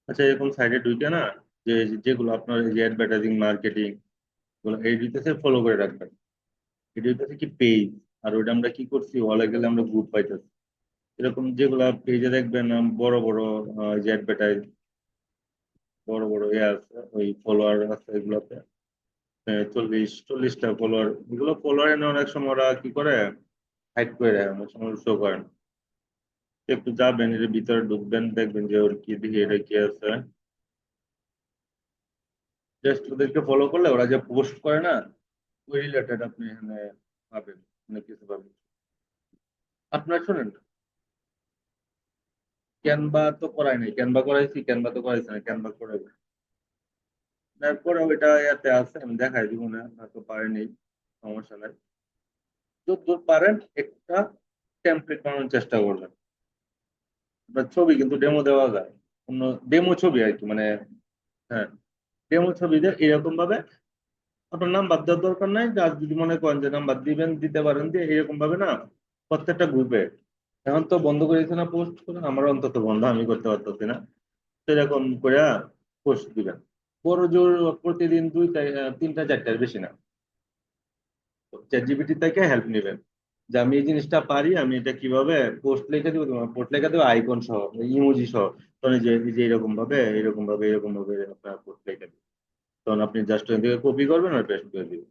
আচ্ছা, এরকম সাইডে ঢুকে না, যে যেগুলো আপনার এই যে অ্যাডভার্টাইজিং মার্কেটিং গুলো এই ডিটেলসে ফলো করে রাখবেন। এটা হইতেছে কি পেজ, আর ওইটা আমরা কি করছি, ওয়ালে গেলে আমরা গ্রুপ পাইতেছি। এরকম যেগুলা পেজে দেখবেন বড় বড় যে অ্যাডভার্টাইজ, বড় বড় ইয়ে আছে, ওই ফলোয়ার আছে এগুলোতে, 40-40টা ফলোয়ার, এগুলো ফলোয়ার এনে অনেক সময় ওরা কি করে হাইড করে দেয়, অনেক সময় শো করেন। তো একটু যাবেন, এর ভিতরে ঢুকবেন, দেখবেন যে ওর কি দেখি এটা কি আছে। জাস্ট ওদেরকে ফলো করলে ওরা যে পোস্ট করে না, ওই রিলেটেড আপনি এখানে পাবেন, অনেক কিছু পাবেন। আপনার শুনেন, ক্যানভা তো করাই নাই, ক্যানভা করাইছি, ক্যানভা তো করাইছি না, ক্যানভা করাইবো। তারপরে ওইটা ইয়াতে আছে, আমি দেখাই দিব না, হয়তো পারেনি, সমস্যা নাই। যতদূর পারেন একটা টেমপ্লেট বানানোর চেষ্টা করবেন। আপনার ছবি কিন্তু ডেমো দেওয়া যায়, অন্য ডেমো ছবি আর কি, মানে হ্যাঁ, ডেমো ছবি দিয়ে এরকম ভাবে, আপনার নাম্বার দেওয়ার দরকার নাই, আর যদি মনে করেন যে নাম্বার দিবেন দিতে পারেন, দিয়ে এরকম ভাবে না প্রত্যেকটা গ্রুপে, এখন তো বন্ধ করে দিচ্ছে না পোস্ট করে, আমার অন্তত বন্ধ, আমি করতে পারতেছি না, সেরকম করে পোস্ট দিবেন। বড় জোর প্রতিদিন 3টা 4টার বেশি না। চ্যাট জিপিটি থেকে হেল্প নেবেন, যে আমি এই জিনিসটা পারি, আমি এটা কিভাবে পোস্ট লিখে দিব, তোমার পোস্ট লিখে দেবো আইকন সহ, ইমোজি সহ। তখন এই যে এরকম ভাবে, এরকম ভাবে, এরকম ভাবে আপনার পোস্ট লিখে দিবেন। তখন আপনি জাস্ট ওই থেকে কপি করবেন আর পেস্ট করে দিবেন।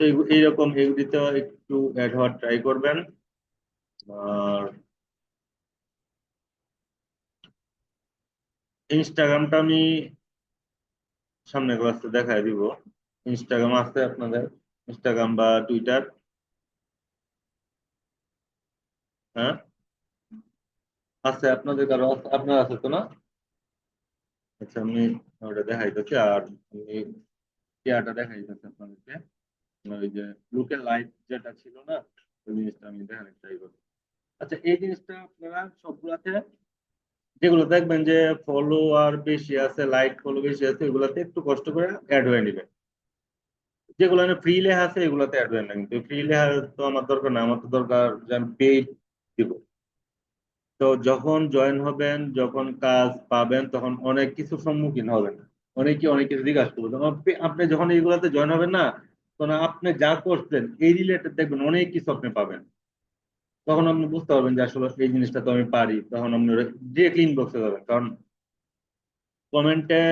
তো এইরকম এগুলিতে একটু অ্যাড হওয়ার ট্রাই করবেন। আর ইনস্টাগ্রামটা আমি সামনে ক্লাসে দেখাই দিব। ইনস্টাগ্রাম আছে আপনাদের? ইনস্টাগ্রাম বা টুইটার? হ্যাঁ, আছে আপনাদের কারো আপনার আছে তো না? আচ্ছা, আমি ওটা দেখাইতেছি, আর আমি ইয়াটা দেখাইতেছি আপনাদেরকে, ওই যে লুকের লাইট যেটা ছিল না, ওই জিনিসটা আমি দেখানোর ট্রাই করবো। আচ্ছা, এই জিনিসটা আপনারা সবগুলাতে, যেগুলো দেখবেন যে ফলোয়ার বেশি আছে, লাইক ফলো বেশি আছে, এগুলাতে একটু কষ্ট করে অ্যাড হয়ে নিবে। যেগুলো ফ্রি লেখা আছে এগুলাতে অ্যাড হয়ে না, কিন্তু ফ্রি লেখা তো আমার দরকার না, আমার তো দরকার যে আমি পেইড দিব। তো যখন জয়েন হবেন, যখন কাজ পাবেন, তখন অনেক কিছু সম্মুখীন হবেন, অনেকে অনেক কিছু জিজ্ঞাসা করবেন, তখন আপনি যখন এইগুলাতে জয়েন হবেন না, তখন আপনি যা করছেন এই রিলেটেড দেখবেন অনেক কিছু আপনি পাবেন। তখন আপনি বুঝতে পারবেন যে আসলে এই জিনিসটা তো আমি পারি, তখন আপনি ডিরেক্টলি ইনবক্সে যাবেন, কারণ কমেন্টে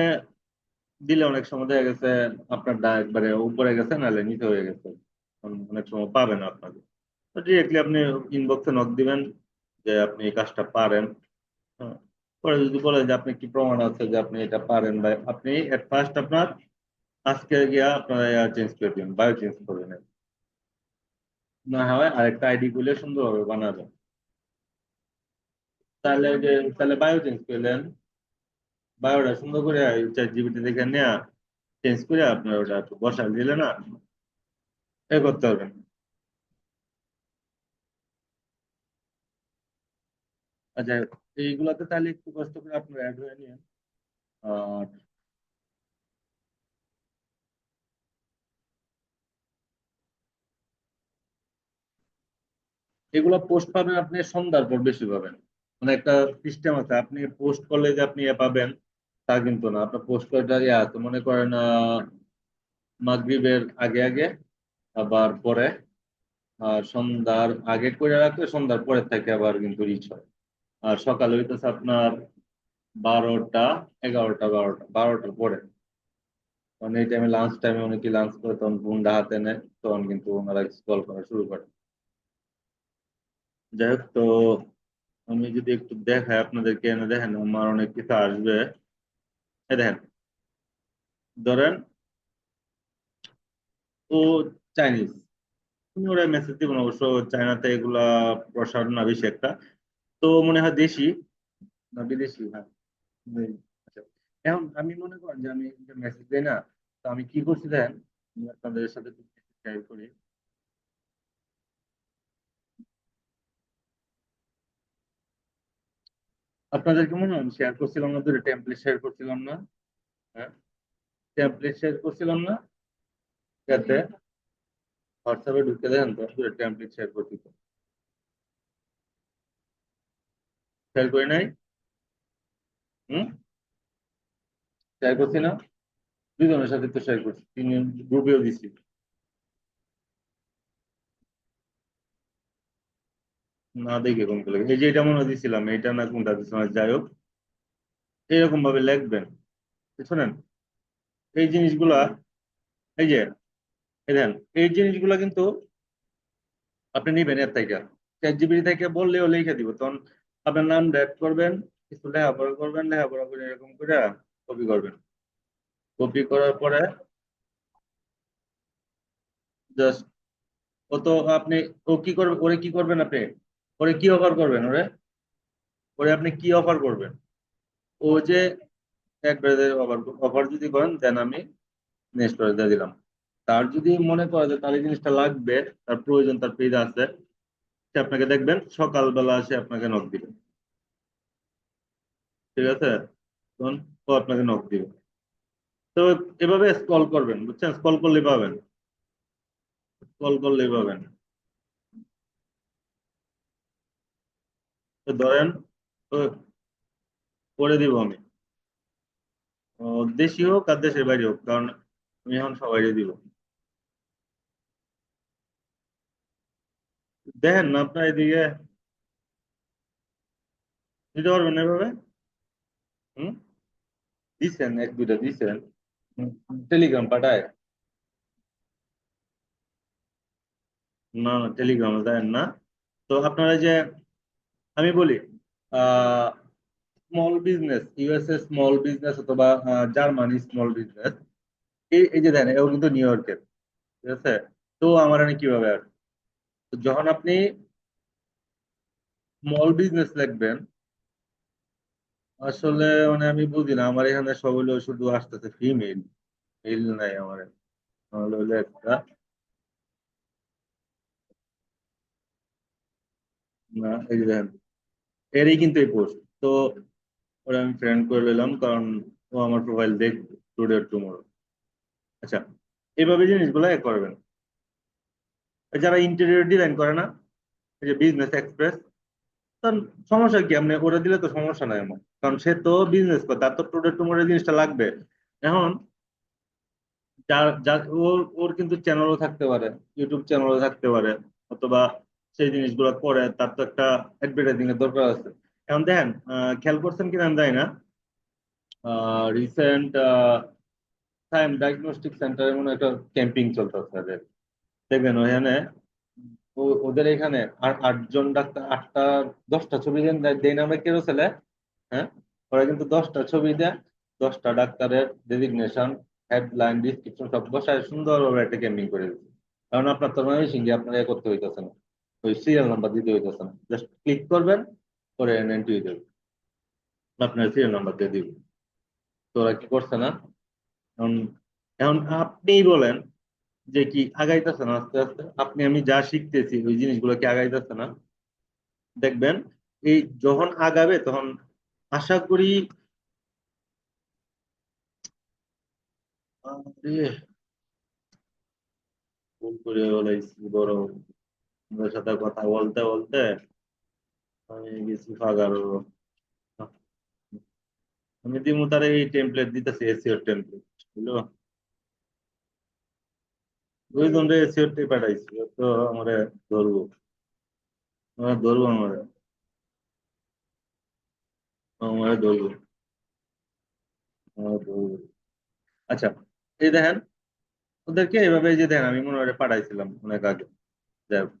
দিলে অনেক সময় দেখা গেছে আপনার একবারে উপরে গেছে, নাহলে নিচে হয়ে গেছে, তখন অনেক সময় পাবেন না আপনাকে। তো ডিরেক্টলি আপনি ইনবক্সে নক দিবেন যে আপনি এই কাজটা পারেন। হ্যাঁ। পরে যদি বলে যে আপনি কি প্রমাণ আছে যে আপনি এটা পারেন, বা আপনি এট ফার্স্ট আপনার আজকে গিয়া আপনার চেঞ্জ করে দিবেন, বায়ো চেঞ্জ করবেন। না হয় আরেকটা আইডি করলে সুন্দরভাবে বানাবেন। তাহলে ওই যে, তাহলে বায়ো চেঞ্জ করলেন, বায়োটা সুন্দর করে চ্যাট জিপিটি দেখে নেয়া চেঞ্জ করে আপনার ওটা একটু বসায় দিলে না, এ করতে পারবেন। আচ্ছা, এইগুলাতে তাহলে একটু কষ্ট করে আপনার অ্যাড হয়ে নিন। আর এগুলা পোস্ট পাবেন আপনি সন্ধ্যার পর বেশি পাবেন। মানে একটা সিস্টেম আছে, আপনি পোস্ট করলে যে আপনি এ পাবেন তা কিন্তু না। আপনার পোস্ট করাটা ইয়ে আছে, মনে করেন মাগরিবের আগে আগে, আবার পরে, আর সন্ধ্যার আগে করে রাখলে সন্ধ্যার পরে থেকে আবার কিন্তু রিচ হয়। আর সকালে হইতেছে আপনার 12টা, 11টা, 12টার পরে, মানে এই টাইমে লাঞ্চ টাইমে অনেকে লাঞ্চ করে, তখন ফোনটা হাতে নেয়, তখন কিন্তু ওনারা স্ক্রল করা শুরু করে। যাই হোক, তো আমি যদি একটু দেখাই আপনাদেরকে, এনে দেখেন আমার অনেক কিছু আসবে। এই দেখেন, ধরেন ও চাইনিজ, তুমি ওরা মেসেজ দিবেন, অবশ্য চায়নাতে এগুলা প্রসার না বেশি একটা, তো মনে হয় দেশি না বিদেশি, হ্যাঁ। আচ্ছা, এখন আমি মনে করেন যে আমি মেসেজ দিই না, তো আমি কি করছি দেখেন, আমি আপনাদের সাথে শেয়ার করি। আপনাদেরকে মনে হয় আমি শেয়ার করছিলাম না, দুটো টেমপ্লেট শেয়ার করছিলাম না? হ্যাঁ, টেমপ্লেট শেয়ার করছিলাম না, যাতে হোয়াটসঅ্যাপে ঢুকে দেন, তো দুটো টেমপ্লেট শেয়ার করছি, তো শেয়ার করি নাই? হুম, শেয়ার করছি না? দুজনের সাথে তো শেয়ার করছি, তিন গ্রুপেও দিছি। না দেখে কোন লাগে, এই যে এটা মনে হয় দিছিলাম, এটা না কোনটা দিছিলাম, যাই হোক এরকম ভাবে লিখবেন। শোনেন, এই জিনিসগুলা, এই যে এই দেখেন, এই জিনিসগুলা কিন্তু আপনি নিবেন এর থেকে, চ্যাট জিপিটি থেকে বললেও লিখে দিব। তখন আপনার নাম অ্যাড করবেন, কিছু লেখাপড়া করবেন, লেখাপড়া করে এরকম করে কপি করবেন। কপি করার পরে জাস্ট, ও তো আপনি, ও কি করবে, ওরে কি করবেন আপনি, ওরে কি অফার করবেন, ওরে ওরে আপনি কি অফার করবেন? ও যে একবারে অফার, অফার যদি করেন দেন আমি নেক্সট করে দিয়ে দিলাম। তার যদি মনে করে যে তার এই জিনিসটা লাগবে, তার প্রয়োজন, তার পেজ আছে, সে আপনাকে দেখবেন সকালবেলা সে আপনাকে নক দিবে। ঠিক আছে? তখন ও আপনাকে নক দিবে। তো এভাবে স্ক্রল করবেন, বুঝছেন? স্ক্রল করলে পাবেন, স্ক্রল করলেই পাবেন। তো ধরেন, তো করে দিব আমি, ও দেশি হোক আর দেশের বাইরে হোক, কারণ আমি এখন সবাই দিব। দেখেন না আপনার এদিকে দিতে পারবেন না এভাবে? হুম, দিচ্ছেন, এক দুইটা দিচ্ছেন। টেলিগ্রাম পাঠায়? না না, টেলিগ্রামে দেন না। তো আপনারা যে, আমি বলি, small business, USA small business, অথবা জার্মানি স্মল বিজনেস, এই যে দেন, এও কিন্তু নিউ ইয়র্কের। ঠিক আছে? তো আমার এখানে কিভাবে আর, তো যখন আপনি স্মল বিজনেস লিখবেন, আসলে মানে আমি বুঝি না, আমার এখানে সব হলো শুধু আসতেছে ফিমেল, মেল নাই আমার এখানে। তাহলে হলো একটা, না এই যে দেখেন, এরই কিন্তু এই পোস্ট। তো ওরা আমি ফ্রেন্ড করে নিলাম, কারণ ও আমার প্রোফাইল দেখ টুডে টুমোরো। আচ্ছা, এইভাবে জিনিসগুলো এ করবেন। যারা ইন্টেরিয়র ডিজাইন করে না, এই যে বিজনেস এক্সপ্রেস, তার সমস্যা কি, আপনি ওরা দিলে তো সমস্যা নাই আমার, কারণ সে তো বিজনেস করে, তার তো টুডে টুমোরো জিনিসটা লাগবে। এখন যার যার ওর ওর কিন্তু চ্যানেলও থাকতে পারে, ইউটিউব চ্যানেলও থাকতে পারে, অথবা সেই জিনিসগুলো করে, তার তো একটা অ্যাডভার্টাইজিং এর দরকার আছে। এখন দেখেন, খেয়াল করছেন কিনা আমি জানি না, রিসেন্ট সাইম ডায়াগনস্টিক সেন্টারে মনে হয় একটা ক্যাম্পিং চলতেছে। দেখবেন ওখানে, ওদের এখানে আটজন ডাক্তার, আটটা, 10টা ছবি দেন, দেয় না আমরা কেরোসেলে। হ্যাঁ, ওরা কিন্তু 10টা ছবি দেয়, 10টা ডাক্তারের ডেজিগনেশন, হেডলাইন, ডিসক্রিপশন সব বসায় সুন্দরভাবে একটা ক্যাম্পিং করে দিচ্ছে। কারণ আপনার তো নয় সিঙ্গে আপনার এ করতে হইতেছে না, ওই সিরিয়াল নাম্বার দিতে হইতেছে না, জাস্ট ক্লিক করবেন, করে এন্ট্রি হয়ে যাবে, আপনার সিরিয়াল নাম্বার দিয়ে দিবে। তো ওরা কি করছে না, এখন, এখন আপনি বলেন যে কি আগাইতেছে না আস্তে আস্তে? আপনি আমি যা শিখতেছি ওই জিনিসগুলো কি আগাইতেছে না? দেখবেন, এই যখন আগাবে তখন আশা করি, আরে, ভুল করে বলাইছি বড়, ওদের সাথে কথা বলতে বলতে আমি গেছি ফাগারো। আমি দিমু তার এই টেমপ্লেট দিতেছি, এসিওর টেমপ্লেট, বুঝলো? ওই জন্য এসিওর তে পাঠাইছি, ও তো আমারে ধরবো, ধরবো আমারে, আমারে ধরবো, আমারে ধরবো। আচ্ছা, এই দেখেন, ওদেরকে এভাবে, এই যে দেখেন আমি মনে হয় পাঠাইছিলাম অনেক আগে। যাই হোক,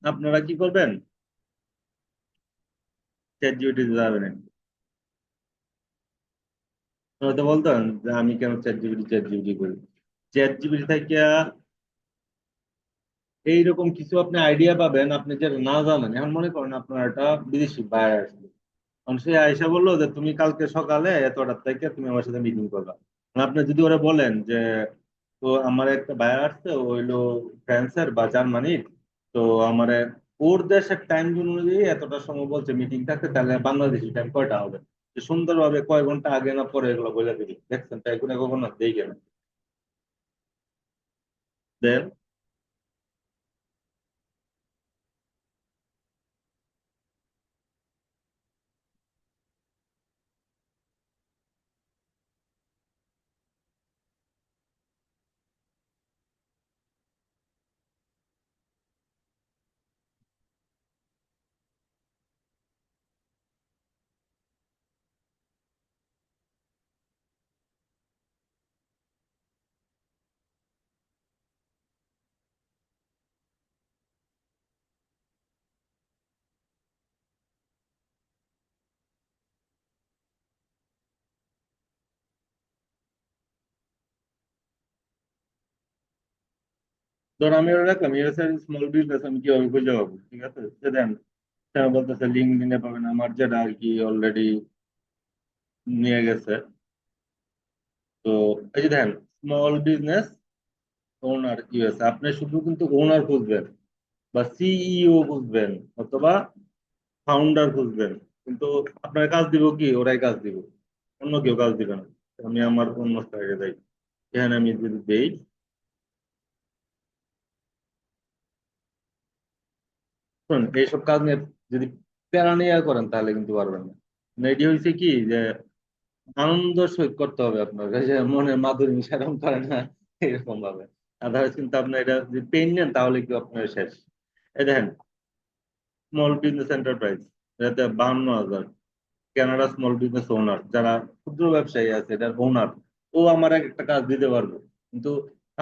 আপনারা কি করবেন, চ্যাট জিপিটি যাবেন, তো বলতেন যে আমি কেন চ্যাট জিপিটি করি। চ্যাট জিপিটি থেকে এইরকম কিছু আপনি আইডিয়া পাবেন, আপনি যেটা না জানেন। এখন মনে করেন আপনার একটা বিদেশি বায়ার আসবে, কারণ সে আয়সা বললো যে তুমি কালকে সকালে এতটার থেকে তুমি আমার সাথে মিটিং করবা। আর আপনি যদি ওরা বলেন যে, তো আমার একটা বায়ার আসছে, ও হইলো ফ্রান্সের বা জার্মানির, তো আমার ওর দেশের টাইম জোন অনুযায়ী এতটা সময় বলছে মিটিং থাকতে, তাহলে বাংলাদেশি টাইম কয়টা হবে? যে সুন্দরভাবে কয় ঘন্টা আগে না পরে এগুলো বলে দিবি, দেখছেন তাই কোনো কখনো দেখে না? দেন, ধর আমি ওরা রাখলাম ইউএসএ স্মল বিজনেস, আমি কিভাবে খুঁজে পাবো? ঠিক আছে, সে দেন সে বলতেছে লিঙ্কডইনে পাবেন, আমার যেটা আর কি অলরেডি নিয়ে গেছে। তো এই যে দেখেন, স্মল বিজনেস ওনার ইউএসএ, আপনি শুধু কিন্তু ওনার খুঁজবেন বা সিইও খুঁজবেন অথবা ফাউন্ডার খুঁজবেন, কিন্তু আপনার কাজ দিব কি? ওরাই কাজ দিব, অন্য কেউ কাজ দিবে না। আমি আমার অন্য সাইডে যাই, এখানে আমি যদি দেই, শুনুন এইসব কাজ নিয়ে যদি প্যারা নিয়ে করেন তাহলে কিন্তু পারবেন না। মানে এটি হয়েছে কি যে আনন্দ সহিত করতে হবে আপনার, এই যে মনের মাধুরী মিশারণ করে না এরকম ভাবে। আদারওয়াইজ কিন্তু আপনার এটা যদি পেন নেন তাহলে কি আপনার শেষ। এই দেখেন, স্মল বিজনেস এন্টারপ্রাইজ, এটাতে 52,000। কানাডা স্মল বিজনেস ওনার, যারা ক্ষুদ্র ব্যবসায়ী আছে এটার ওনার, ও আমার একটা কাজ দিতে পারবো। কিন্তু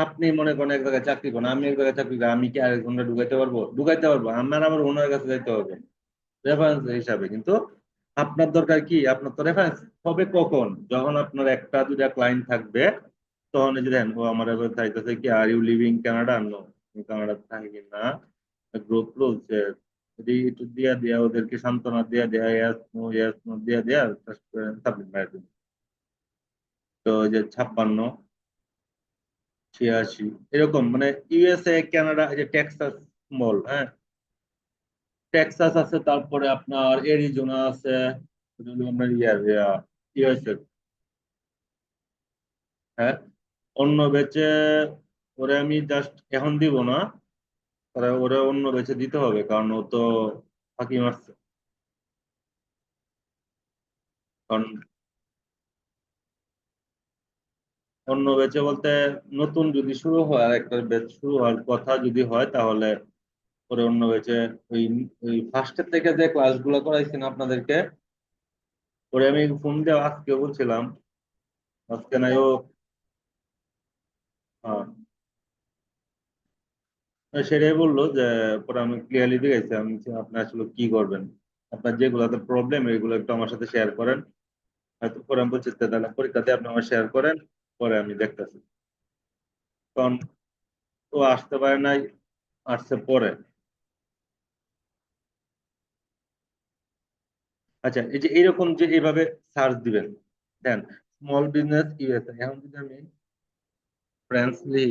আপনি মনে করেন এক জায়গায় চাকরি করেন, আমি এক জায়গায় চাকরি করি, আমি কি আরেকজনটা ঢুকাইতে পারবো? ঢুকাইতে পারবো, আমার আমার ওনার কাছে যাইতে হবে রেফারেন্স হিসাবে। কিন্তু আপনার দরকার কি? আপনার তো রেফারেন্স হবে কখন? যখন আপনার একটা দুটা ক্লায়েন্ট থাকবে, তখন এই যে দেখেন ও আমার এবার চাইতেছে কি, are you living Canada? No, Canada থাকি না। গ্রুপ ক্লোজ, একটু দিয়া দিয়া ওদেরকে সান্ত্বনা দিয়া দেয়া, ইয়াস নো ইয়াস নো দিয়া দেয়া সাবমিট মারা দিন। তো ওই যে 56, 86 এরকম, মানে ইউএসএ কানাডা, এই যে টেক্সাস স্মল, হ্যাঁ টেক্সাস আছে, তারপরে আপনার এরিজোনা আছে, ওটা হলো আপনার ইয়ার ইউএসএ। হ্যাঁ, অন্য বেচে ওরে আমি জাস্ট এখন দিব না, ওরা ওরা অন্য বেচে দিতে হবে, কারণ ও তো ফাঁকি মারছে। কারণ অন্য বেচে বলতে, নতুন যদি শুরু হয় আর একটা বেচ শুরু হওয়ার কথা যদি হয়, তাহলে ওরে অন্য বেচে ওই ওই ফার্স্টের থেকে যে ক্লাসগুলো করাইছেন আপনাদেরকে, ওরে আমি ফোন দিয়ে আজকে বলছিলাম, আজকে নাই ও, সেটাই বললো যে, পরে আমি ক্লিয়ারলি দেখাইছি, আমি বলছি, আপনি আসলে কি করবেন, আপনার যেগুলোতে প্রবলেম এগুলো একটু আমার সাথে শেয়ার করেন। হয়তো পরে আমি বলছি, তাহলে পরীক্ষাতে আপনি আমার শেয়ার করেন, পরে আমি দেখতেছি। কারণ ও আসতে পারে নাই, আসছে পরে। আচ্ছা, এই যে এইরকম যে এইভাবে সার্চ দিবেন, দেন স্মল বিজনেস ইউএসএ, এখন যদি আমি ফ্রেন্ডলি